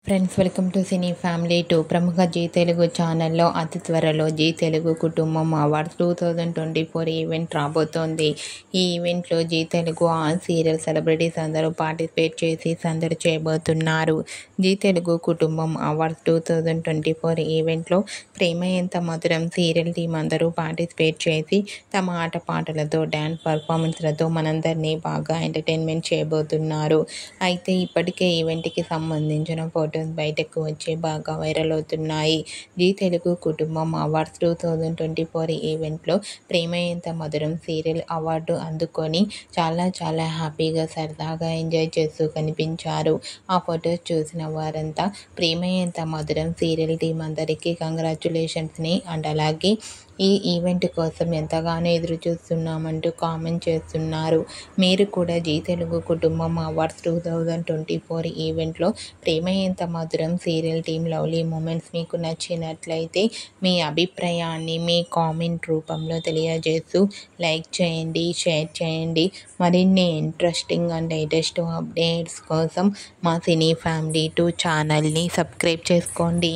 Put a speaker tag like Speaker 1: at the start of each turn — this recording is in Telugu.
Speaker 1: Friends, welcome to cine family 2. ప్రముఖ జీ తెలుగు ఛానల్లో అతి త్వరలో జీ తెలుగు కుటుంబం అవార్డ్స్ 2024 ఈవెంట్ రాబోతోంది. ఈ ఈవెంట్లో Zee Telugu all serial celebrities అందరూ పార్టిసిపేట్ చేసి సందడి చేయబోతున్నారు. జీ తెలుగు కుటుంబం అవార్డ్స్ 2024 ఈవెంట్లో ప్రేమ ఎంత మధురం సీరియల్ టీం అందరూ పార్టిసిపేట్ చేసి తమ ఆటపాటలతో డ్యాన్స్ పర్ఫార్మెన్స్లతో మనందరినీ బాగా ఎంటర్టైన్మెంట్ చేయబోతున్నారు. అయితే ఇప్పటికే ఈవెంట్కి సంబంధించిన ఫోటోస్ బయటకు వచ్చి బాగా వైరల్ అవుతున్నాయి. జీ తెలుగు కుటుంబం అవార్డ్స్ 2024 ఈవెంట్లో ప్రేమ ఎంత మధురం సీరియల్ అవార్డు అందుకొని చాలా హ్యాపీగా సరదాగా ఎంజాయ్ చేస్తూ కనిపించారు. ఆ ఫొటోస్ చూసిన వారంతా ప్రేమ ఎంత మధురం సీరియల్ టీం అందరికీ కంగ్రాచ్యులేషన్స్ని అండ్ అలాగే ఈ ఈవెంట్ కోసం ఎంతగానో ఎదురు చూస్తున్నామంటూ కామెంట్ చేస్తున్నారు. మీరు కూడా జీ తెలుగు కుటుంబం అవార్డ్స్ 2024 ఈవెంట్లో ప్రేమ ఎంత మధురం సీరియల్ టీం లవ్లీ మూమెంట్స్ మీకు నచ్చినట్లయితే మీ అభిప్రాయాన్ని మీ కామెంట్ రూపంలో తెలియజేస్తూ లైక్ చేయండి, షేర్ చేయండి. మరిన్ని ఇంట్రెస్టింగ్ అండ్ లేటెస్ట్ అప్డేట్స్ కోసం మా సినీ ఫ్యామిలీ 2 ఛానల్ని సబ్స్క్రైబ్ చేసుకోండి.